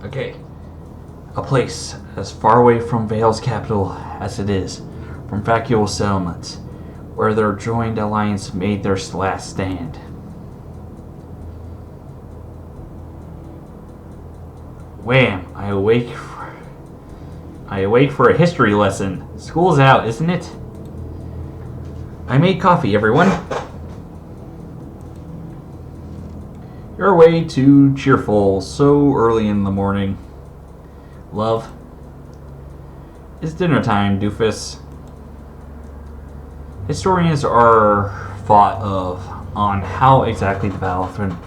Okay. A place as far away from Vale's capital as it is from vacuole settlements, where their joined alliance made their last stand. Wham! I awake for a history lesson. School's out, isn't it? I made coffee, everyone. You're way too cheerful so early in the morning. Love. It's dinner time, doofus. Historians are thought of on how exactly the battle of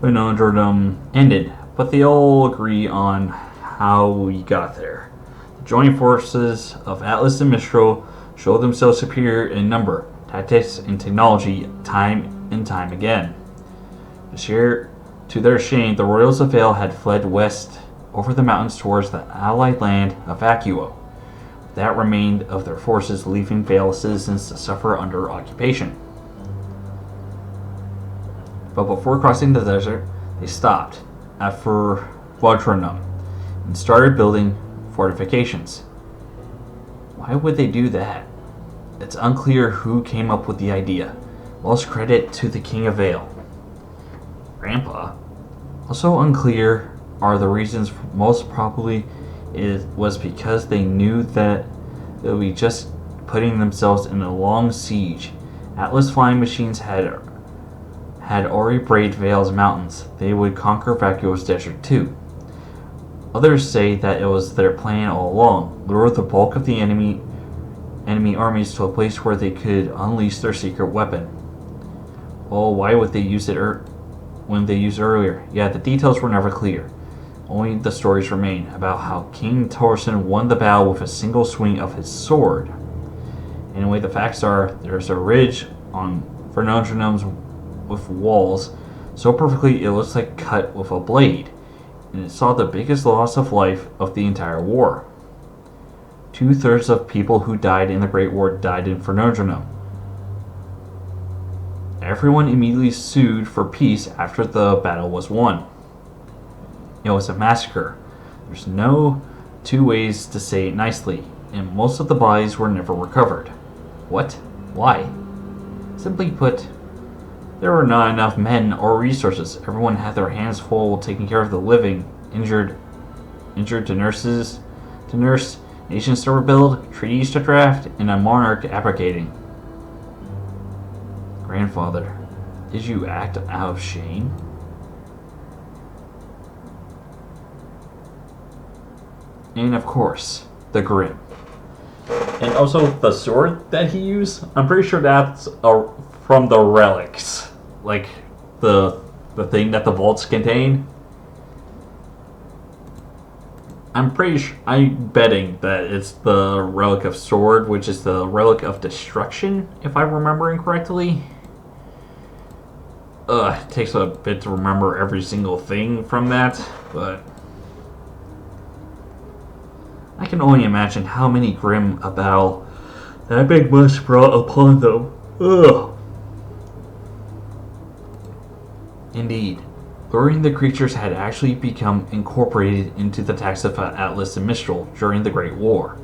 Venondrodom ended, but they all agree on how we got there. The joint forces of Atlas and Mistral showed themselves superior in number, tactics, and technology time and time again. To their shame, the royals of Vale had fled west over the mountains towards the allied land of Vacuo. That remained of their forces, leaving Vale citizens to suffer under occupation. But before crossing the desert, they stopped at Vodronum and started building fortifications. Why would they do that? It's unclear who came up with the idea. Most credit to the King of Vale. Grandpa. Also unclear are the reasons. Most probably it was because they knew that they would be just putting themselves in a long siege. Atlas flying machines had already braved Vale's mountains. They would conquer Vacuo's desert too. Others say that it was their plan all along, lure the bulk of the enemy armies to a place where they could unleash their secret weapon. Well, why would they use it when they used it earlier? Yeah, the details were never clear. Only the stories remain about how King Torsen won the battle with a single swing of his sword. Anyway, the facts are there's a ridge on Vernondronums with walls so perfectly it looks like cut with a blade, and it saw the biggest loss of life of the entire war. 2/3 of people who died in the Great War died in Vernondronum. Everyone immediately sued for peace after the battle was won. It was a massacre. There's no two ways to say it nicely, and most of the bodies were never recovered. What? Why? Simply put, there were not enough men or resources. Everyone had their hands full taking care of the living, injured to nurse, nations to rebuild, treaties to draft, and a monarch abrogating. Grandfather, did you act out of shame? And of course, the Grim. And also the sword that he used, I'm pretty sure that's from the relics. Like the thing that the vaults contain. I'm betting that it's the relic of sword, which is the relic of destruction, if I'm remembering correctly. It takes a bit to remember every single thing from that, but I can only imagine how many Grim a battle that big must brought upon them. Ugh. Indeed, luring the creatures had actually become incorporated into the attacks of Atlas and Mistral during the Great War.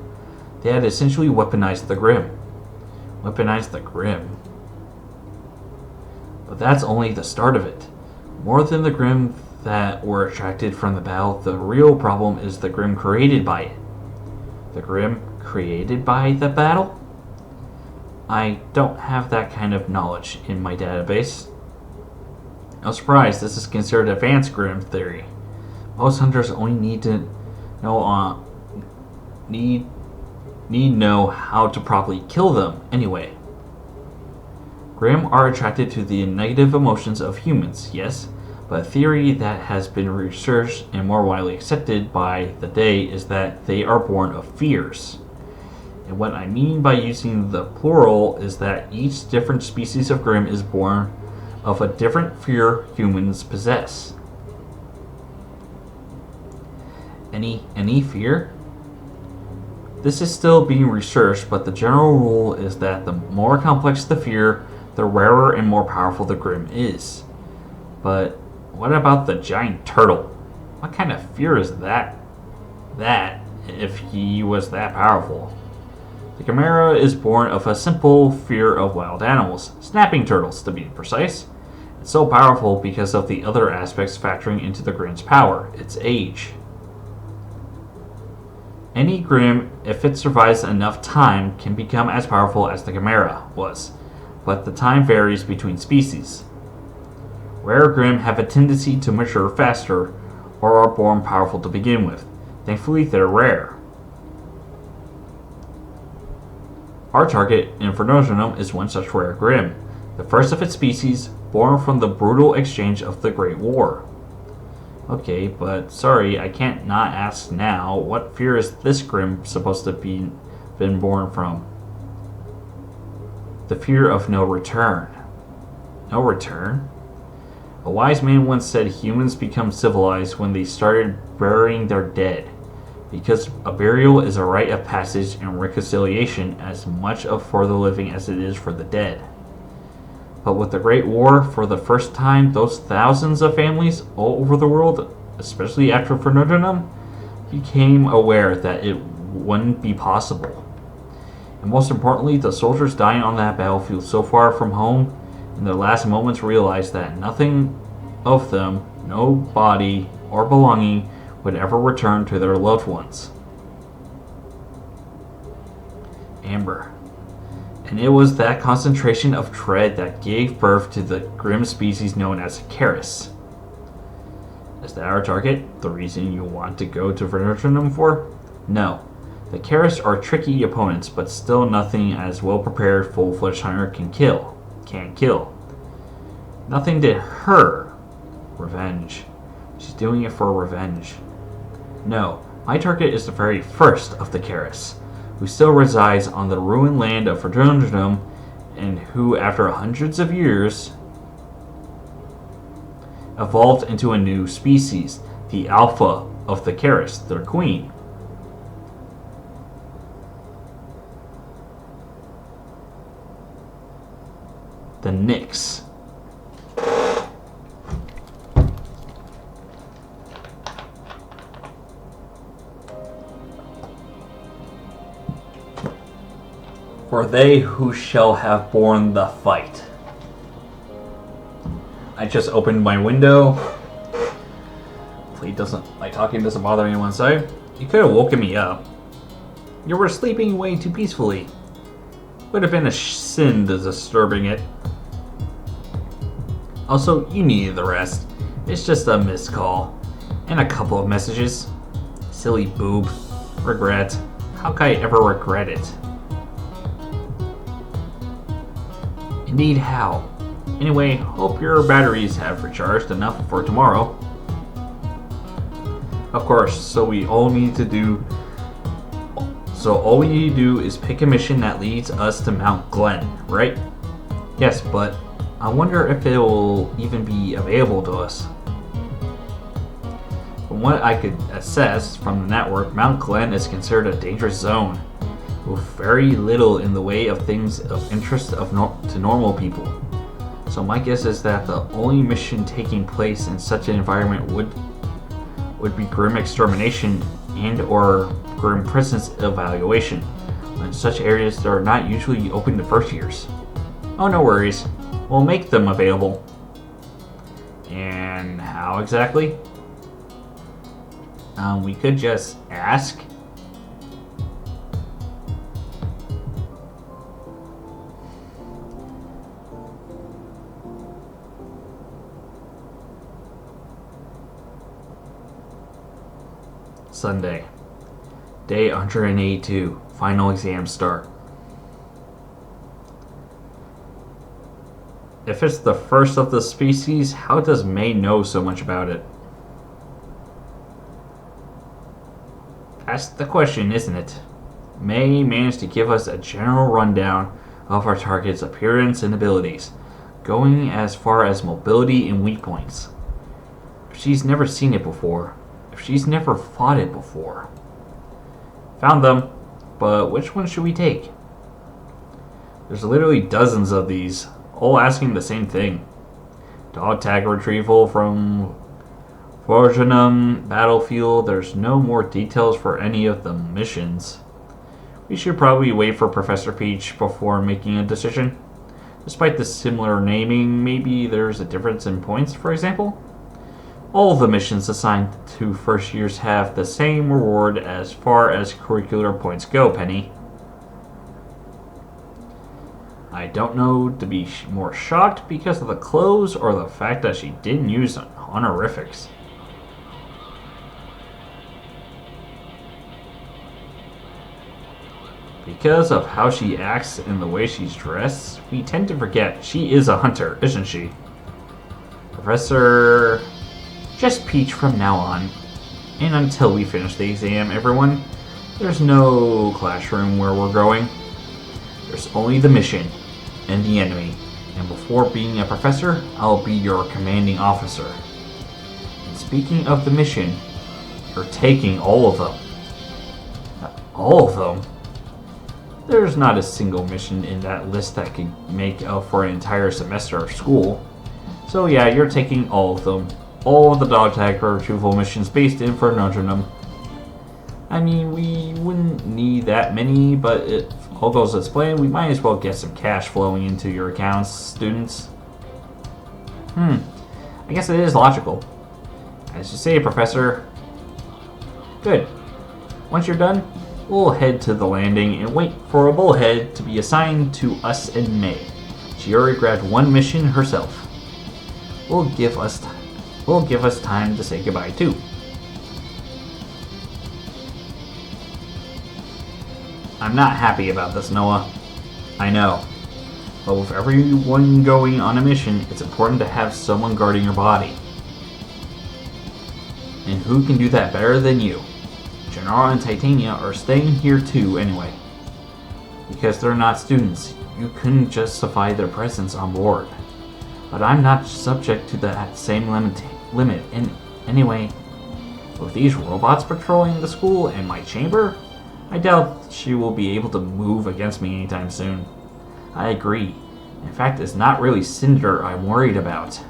They had essentially weaponized the Grim. But that's only the start of it. More than the Grim that were attracted from the battle, the real problem is the Grim created by it. The Grim created by the battle? I don't have that kind of knowledge in my database. No surprise, this is considered advanced Grim theory. Most hunters only need to know know how to properly kill them anyway. Grim are attracted to the negative emotions of humans, yes, but a theory that has been researched and more widely accepted by the day is that they are born of fears. And what I mean by using the plural is that each different species of Grim is born of a different fear humans possess. Any fear? This is still being researched, but the general rule is that the more complex the fear, the rarer and more powerful the Grim is. But what about the giant turtle? What kind of fear is that? If he was that powerful. The Chimera is born of a simple fear of wild animals, snapping turtles to be precise. It's so powerful because of the other aspects factoring into the Grimm's power, its age. Any Grimm, if it survives enough time, can become as powerful as the Chimera was, but the time varies between species. Rare Grimm have a tendency to mature faster, or are born powerful to begin with. Thankfully, they're rare. Our target, Infernogenum, is one such rare Grimm, the first of its species, born from the brutal exchange of the Great War. Okay, but sorry, I can't not ask now, what fear is this Grimm supposed to be been born from? The fear of no return. No return? A wise man once said humans become civilized when they started burying their dead, because a burial is a rite of passage and reconciliation as much for the living as it is for the dead. But with the Great War, for the first time, those thousands of families all over the world, especially after Infernogenum, became aware that it wouldn't be possible. And most importantly, the soldiers dying on that battlefield so far from home, in their last moments realized that nothing of them, no body or belonging, would ever return to their loved ones. Amber. And it was that concentration of dread that gave birth to the Grimm species known as Keris. Is that our target? The reason you want to go to Infernogenum for? No. The Keris are tricky opponents, but still nothing as well-prepared full-fledged hunter can kill. Nothing did her. Revenge. She's doing it for revenge. No, my target is the very first of the Keris, who still resides on the ruined land of Infernogenum, and who, after hundreds of years, evolved into a new species, the Alpha of the Keris, their queen. The Nyx. For they who shall have borne the fight. I just opened my window. Hopefully my talking doesn't bother anyone inside. You could have woken me up. You were sleeping way too peacefully. Would have been a sin to disturbing it. Also, you needed the rest. It's just a missed call. And a couple of messages. Silly boob. Regret. How could I ever regret it? Indeed, how? Anyway, hope your batteries have recharged enough for tomorrow. Of course, so all we need to do is pick a mission that leads us to Mount Glen, right? Yes, but I wonder if it will even be available to us. From what I could assess from the network, Mount Glen is considered a dangerous zone, with very little in the way of things of interest to normal people. So my guess is that the only mission taking place in such an environment would be Grimm extermination and or Grimm presence evaluation, when such areas are not usually open to first years. Oh, no worries. We'll make them available. And how exactly? We could just ask. Sunday. Day 182. Final exam start. If it's the first of the species, how does May know so much about it? That's the question, isn't it? May managed to give us a general rundown of our target's appearance and abilities, going as far as mobility and weak points. If she's never seen it before, if she's never fought it before. Found them, but which one should we take? There's literally dozens of these, all asking the same thing. Dog tag retrieval from Fortunum battlefield, there's no more details for any of the missions. We should probably wait for Professor Peach before making a decision. Despite the similar naming, maybe there's a difference in points, for example? All the missions assigned to first years have the same reward as far as curricular points go, Penny. I don't know to be more shocked because of the clothes or the fact that she didn't use honorifics. Because of how she acts and the way she's dressed, we tend to forget she is a hunter, isn't she? Professor... Just Peach from now on. And until we finish the exam, everyone. There's no classroom where we're going. There's only the mission and the enemy. And before being a professor, I'll be your commanding officer. And speaking of the mission, you're taking all of them. All of them? There's not a single mission in that list that could make up for an entire semester of school. So yeah, you're taking all of them. All of the dog tag retrieval missions based in Fernandrinum. I mean, we wouldn't need that many, but if all goes as planned, we might as well get some cash flowing into your accounts, students. I guess it is logical. As you say, Professor. Good. Once you're done, we'll head to the landing and wait for a bullhead to be assigned to us in May. She already grabbed one mission herself. Will give us time to say goodbye too. I'm not happy about this, Noah. I know. But with everyone going on a mission, it's important to have someone guarding your body. And who can do that better than you? Gennaro and Titania are staying here too anyway. Because they're not students, you couldn't justify their presence on board. But I'm not subject to that same limit. And anyway, with these robots patrolling the school and my chamber, I doubt she will be able to move against me anytime soon. I agree. In fact, it's not really Cinder I'm worried about.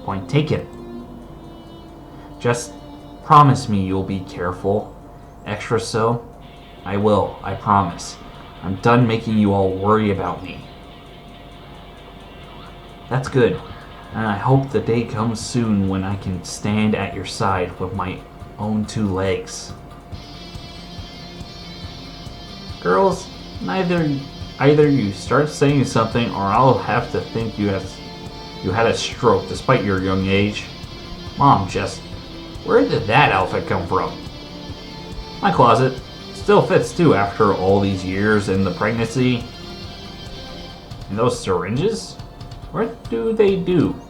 Point taken. Just promise me you'll be careful. Extra so. I will, I promise. I'm done making you all worry about me. That's good. And I hope the day comes soon when I can stand at your side with my own two legs. Girls, either you start saying something or I'll have to think you had a stroke despite your young age. Mom, just where did that outfit come from? My closet. Still fits too after all these years and the pregnancy. And those syringes? What do they do?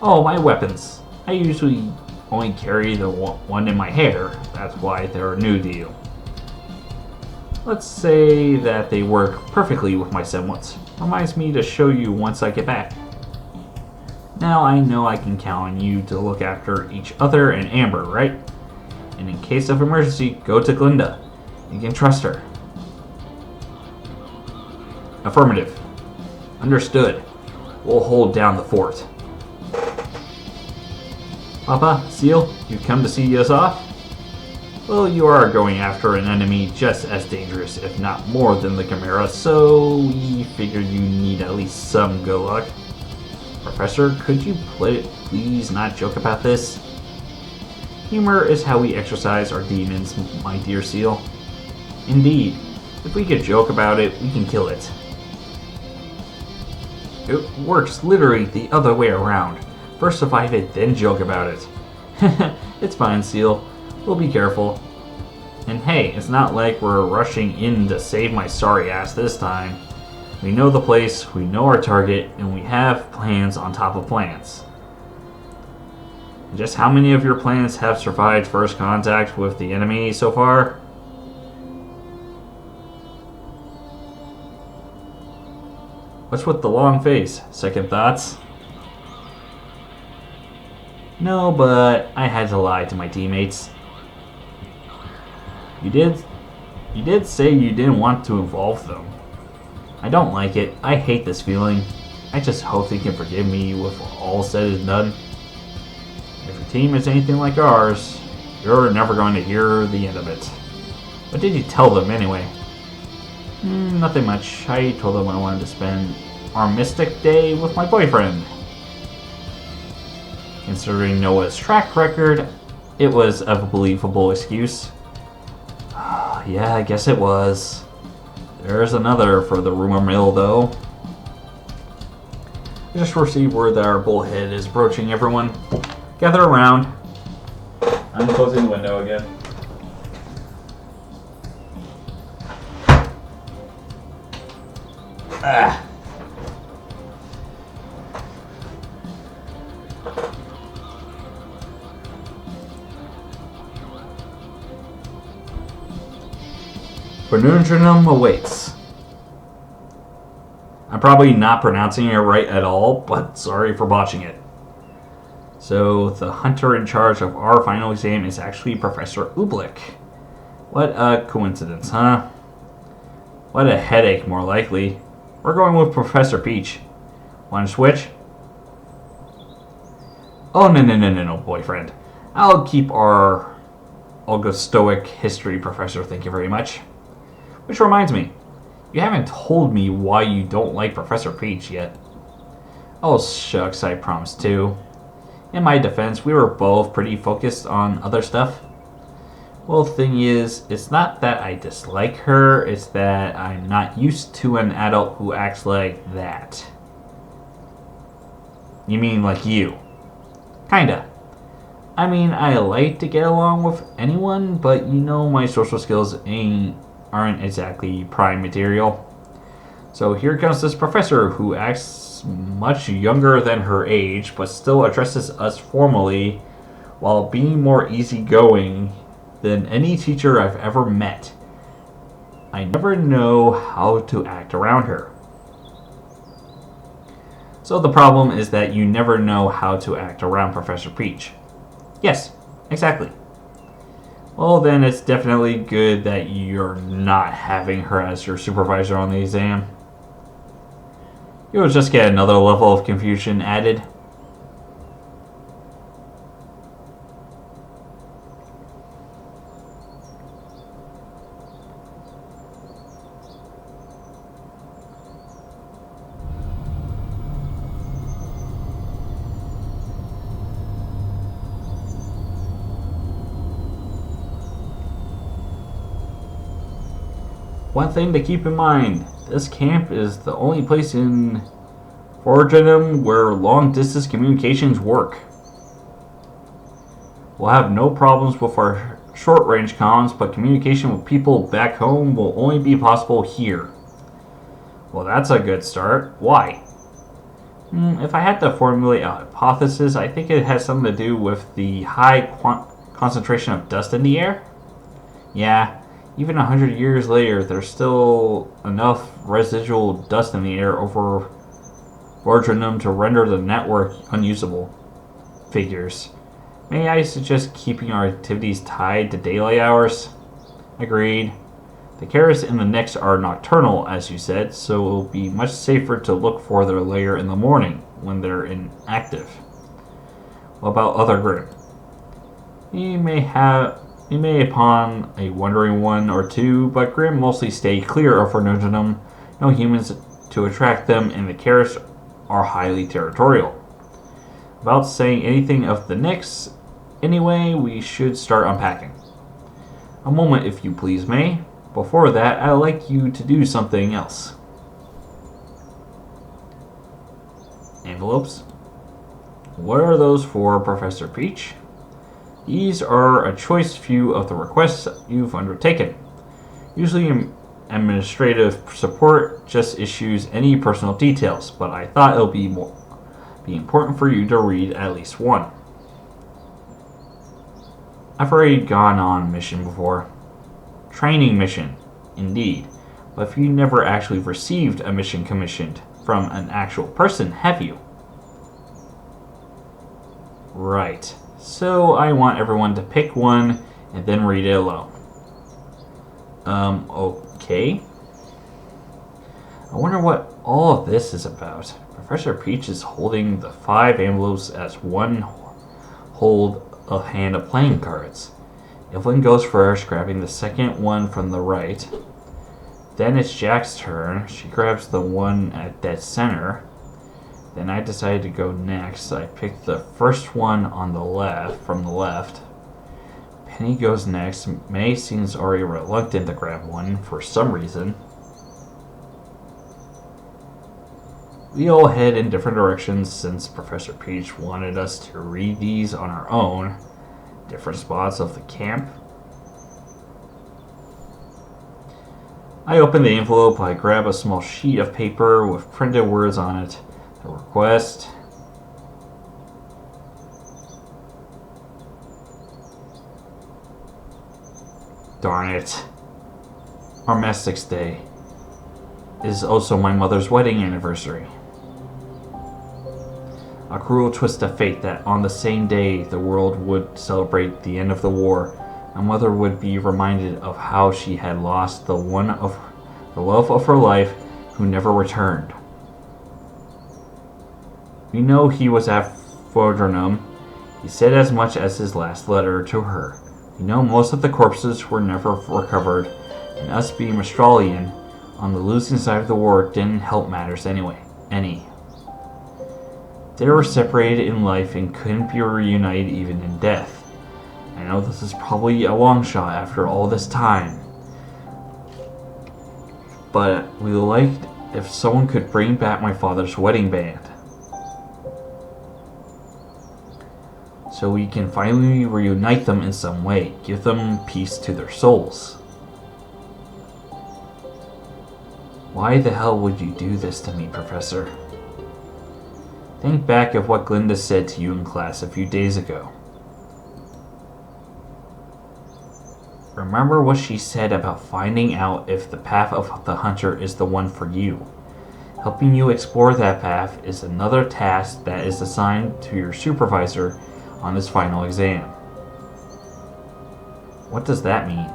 Oh, my weapons. I usually only carry the one in my hair. That's why they're new to you. Let's say that they work perfectly with my semblance. Reminds me to show you once I get back. Now I know I can count on you to look after each other and Amber, right? And in case of emergency, go to Glinda. You can trust her. Affirmative. Understood. We'll hold down the fort. Papa, Seal, you come to see us off? Well, you are going after an enemy just as dangerous, if not more than the Chimera, so we figured you need at least some good luck. Professor, could you please not joke about this? Humor is how we exercise our demons, my dear Seal. Indeed, if we could joke about it, we can kill it. It works literally the other way around. First survive it, then joke about it. It's fine, Seal. We'll be careful. And hey, it's not like we're rushing in to save my sorry ass this time. We know the place, we know our target, and we have plans on top of plans. And just how many of your plans have survived first contact with the enemy so far? What's with the long face? Second thoughts? No, but I had to lie to my teammates. You did say you didn't want to involve them. I don't like it. I hate this feeling. I just hope they can forgive me with all said and done. a team is anything like ours, you're never going to hear the end of it. What did you tell them anyway? Nothing much. I told them I wanted to spend Armistice Day with my boyfriend. Considering Noah's track record, it was a believable excuse. Yeah, I guess it was. There's another for the rumor mill, though. I just received word that our bullhead is approaching. Everyone, gather around. I'm closing the window again. Ah. Penundrum awaits. I'm probably not pronouncing it right at all, but sorry for botching it. So, the hunter in charge of our final exam is actually Professor Oobleck. What a coincidence, huh? What a headache, more likely. We're going with Professor Peach. Want to switch? Oh, no, boyfriend. I'll keep our Augustoic history professor, thank you very much. Which reminds me, you haven't told me why you don't like Professor Peach yet. Oh, shucks, I promised to. In my defense, we were both pretty focused on other stuff. Well, the thing is, it's not that I dislike her, it's that I'm not used to an adult who acts like that. You mean like you? Kinda. I mean, I like to get along with anyone, but you know my social skills aren't exactly prime material. So here comes this professor who acts much younger than her age, but still addresses us formally while being more easygoing than any teacher I've ever met. I never know how to act around her. So the problem is that you never know how to act around Professor Peach. Yes, exactly. Well, then it's definitely good that you're not having her as your supervisor on the exam. You'll just get another level of confusion added. One thing to keep in mind, this camp is the only place in Forgenum where long-distance communications work. We'll have no problems with our short-range comms, but communication with people back home will only be possible here. Well, that's a good start. Why? If I had to formulate a hypothesis, I think it has something to do with the high concentration of dust in the air. Yeah. Even 100 years later, there's still enough residual dust in the air over Forgenum to render the network unusable. Figures. May I suggest keeping our activities tied to daylight hours? Agreed. The Keras in the Nyx are nocturnal, as you said, so it will be much safer to look for their lair in the morning, when they're inactive. What about other Grimm? He may upon a wandering one or two, but Grimm mostly stay clear of Forgenum. No humans to attract them, and the Keras are highly territorial. Without saying anything of the Nyx, anyway, we should start unpacking. A moment, if you please, May. Before that, I'd like you to do something else. Envelopes? What are those for, Professor Peach? These are a choice few of the requests you've undertaken. Usually administrative support just issues any personal details, but I thought it would be important for you to read at least one. I've already gone on mission before. Training mission, indeed. But if you never actually received a mission commissioned from an actual person, have you? Right. So I want everyone to pick one and then read it alone. Okay. I wonder what all of this is about. Professor Peach is holding the 5 envelopes as one hold a hand of playing cards. Evelyn goes first, grabbing the second one from the right. Then it's Jack's turn. She grabs the one at dead center. Then I decided to go next. I picked the first one on the left, from the left. Penny goes next. May seems already reluctant to grab one for some reason. We all head in different directions since Professor Peach wanted us to read these on our own. Different spots of the camp. I open the envelope. I grab a small sheet of paper with printed words on it. The request. Darn it. Armistice Day is also my mother's wedding anniversary. A cruel twist of fate that on the same day the world would celebrate the end of the war, my mother would be reminded of how she had lost the love of her life who never returned. We know he was at Fordrenum. He said as much as his last letter to her. We know most of the corpses were never recovered, and us being Australian on the losing side of the war didn't help matters any. They were separated in life and couldn't be reunited even in death. I know this is probably a long shot after all this time, but we liked if someone could bring back my father's wedding band, so we can finally reunite them in some way, give them peace to their souls. Why the hell would you do this to me, Professor? Think back of what Glinda said to you in class a few days ago. Remember what she said about finding out if the path of the hunter is the one for you. Helping you explore that path is another task that is assigned to your supervisor on his final exam. What does that mean?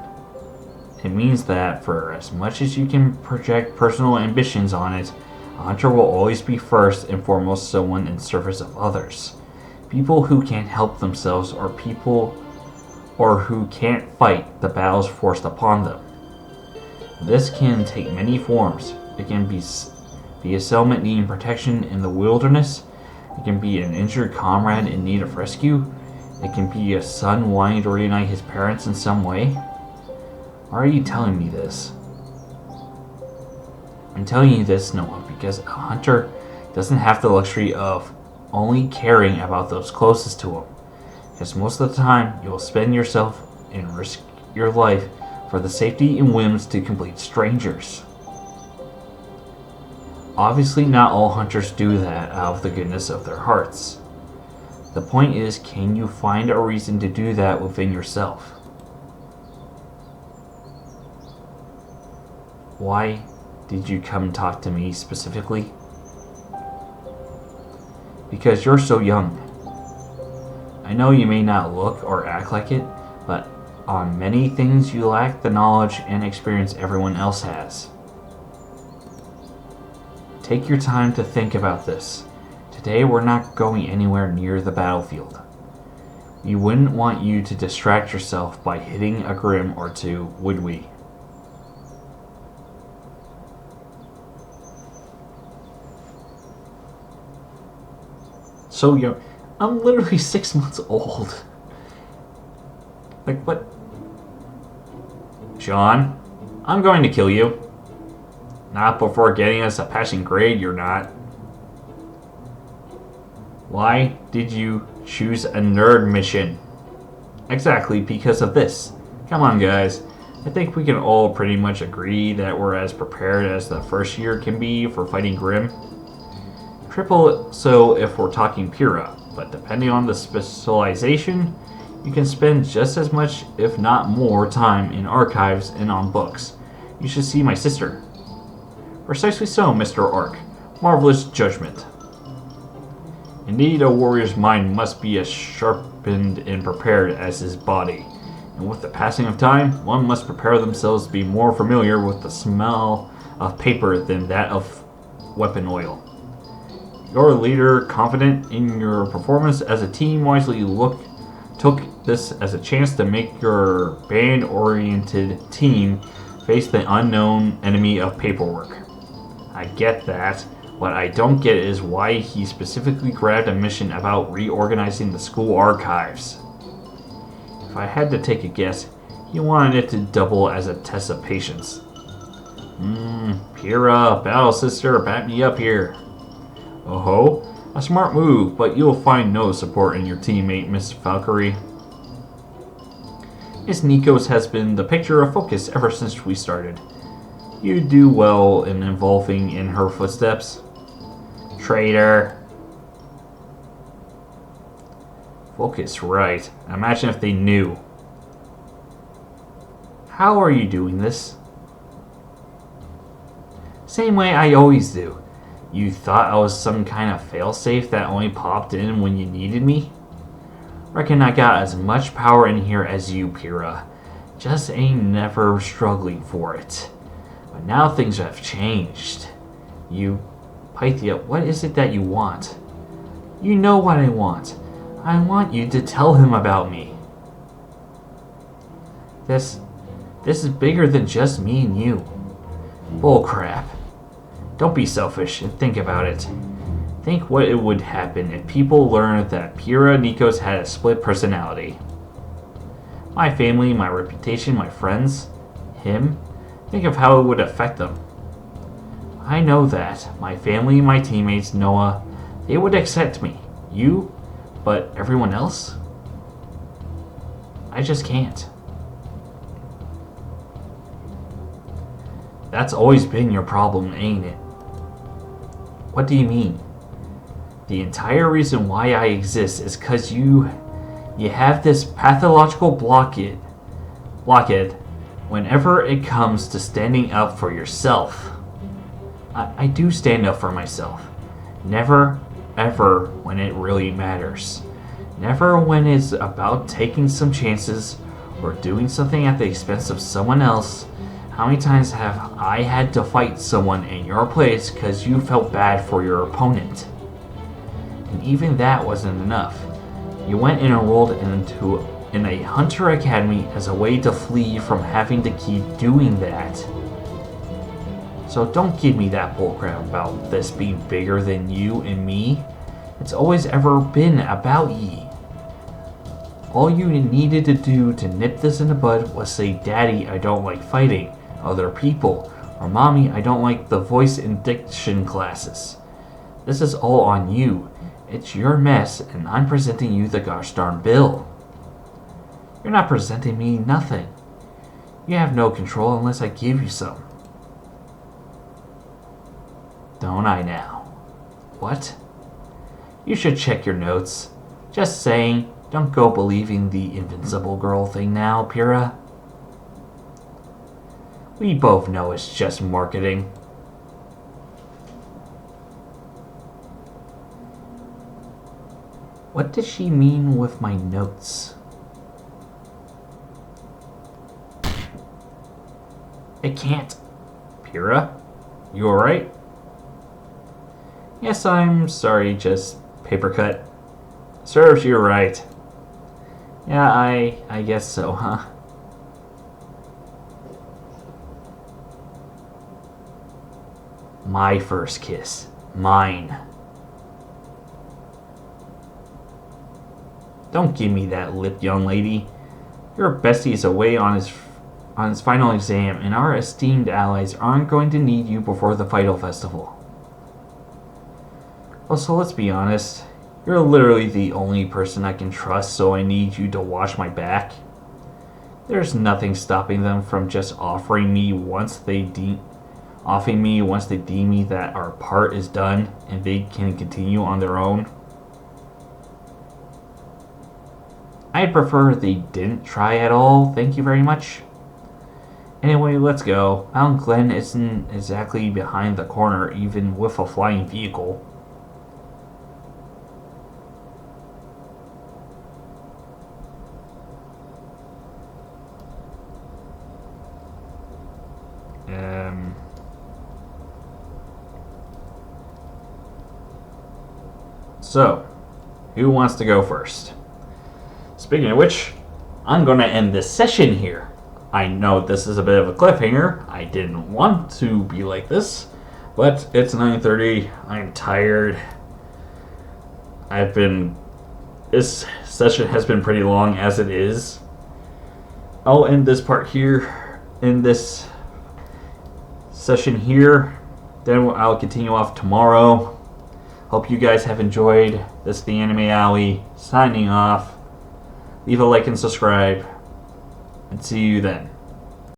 It means that for as much as you can project personal ambitions on it, a hunter will always be first and foremost someone in service of others. People who can't help themselves or who can't fight the battles forced upon them. This can take many forms. It can be a settlement needing protection in the wilderness. It can be an injured comrade in need of rescue. It can be a son wanting to reunite his parents in some way. Why are you telling me this? I'm telling you this, Noah, because a hunter doesn't have the luxury of only caring about those closest to him. Because most of the time, you will spend yourself and risk your life for the safety and whims to complete strangers. Obviously, not all hunters do that out of the goodness of their hearts. The point is, can you find a reason to do that within yourself? Why did you come talk to me specifically? Because you're so young. I know you may not look or act like it, but on many things you lack the knowledge and experience everyone else has. Take your time to think about this. Today we're not going anywhere near the battlefield. We wouldn't want you to distract yourself by hitting a grim or two, would we? So young. I'm literally 6 months old. Like, what? Sean, I'm going to kill you. Not before getting us a passing grade, you're not. Why did you choose a nerd mission? Exactly because of this. Come on, guys. I think we can all pretty much agree that we're as prepared as the first year can be for fighting Grimm. Triple so if we're talking Pyrrha, but depending on the specialization, you can spend just as much, if not more, time in archives and on books. You should see my sister. Precisely so, Mr. Ark. Marvelous judgment. Indeed, a warrior's mind must be as sharpened and prepared as his body. And with the passing of time, one must prepare themselves to be more familiar with the smell of paper than that of weapon oil. Your leader, confident in your performance as a team, wisely look took this as a chance to make your band-oriented team face the unknown enemy of paperwork. I get that. What I don't get is why he specifically grabbed a mission about reorganizing the school archives. If I had to take a guess, he wanted it to double as a test of patience. Pyrrha, battle sister, back me up here. Oh-ho, a smart move, but you'll find no support in your teammate, Miss Valkyrie. Miss Nikos has been the picture of focus ever since we started. You do well in involving in her footsteps. Traitor. Focus, right. Imagine if they knew. How are you doing this? Same way I always do. You thought I was some kind of failsafe that only popped in when you needed me? Reckon I got as much power in here as you, Pyrrha. Just ain't never struggling for it. But now things have changed. You, Pythia, what is it that you want? You know what I want. I want you to tell him about me. This is bigger than just me and you. Bullcrap. Don't be selfish and think about it. Think what it would happen if people learned that Pyrrha Nikos had a split personality. My family, my reputation, my friends, him. Think of how it would affect them. I know that. My family, my teammates, Noah, they would accept me. You, but everyone else? I just can't. That's always been your problem, ain't it? What do you mean? The entire reason why I exist is because you have this pathological blockade whenever it comes to standing up for yourself. I do stand up for myself. Never, ever when it really matters. Never when it's about taking some chances or doing something at the expense of someone else. How many times have I had to fight someone in your place because you felt bad for your opponent? And even that wasn't enough. You went and enrolled in a hunter academy as a way to flee from having to keep doing that. So don't give me that bullcrap about this being bigger than you and me. It's always ever been about ye. All you needed to do to nip this in the bud was say, Daddy, I don't like fighting other people, or Mommy, I don't like the voice and diction classes. This is all on you. It's your mess, and I'm presenting you the gosh darn bill. You're not presenting me nothing. You have no control unless I give you some. Don't I now? What? You should check your notes. Just saying, don't go believing the invincible girl thing now, Pyrrha. We both know it's just marketing. What does she mean with my notes? It can't. Pyrrha, you alright? Yes, I'm sorry, just paper cut. Serves you right. Yeah, I guess so, huh? My first kiss. Mine. Don't give me that lip, young lady. Your bestie is away on his final exam, and our esteemed allies aren't going to need you before the Vital Festival. Also, let's be honest. You're literally the only person I can trust, so I need you to watch my back. There's nothing stopping them from just offering me once they deem me that our part is done and they can continue on their own. I'd prefer they didn't try at all, thank you very much. Anyway, let's go. Mount Glen isn't exactly behind the corner, even with a flying vehicle. So, who wants to go first? speaking of which, I'm going to end this session here. I know this is a bit of a cliffhanger. I didn't want to be like this, but it's 9:30. I'm tired. This session has been pretty long as it is. I'll end this part here in this session here. Then I'll continue off tomorrow. Hope you guys have enjoyed this The Anime Aoi signing off. Leave a like and subscribe, and see you then.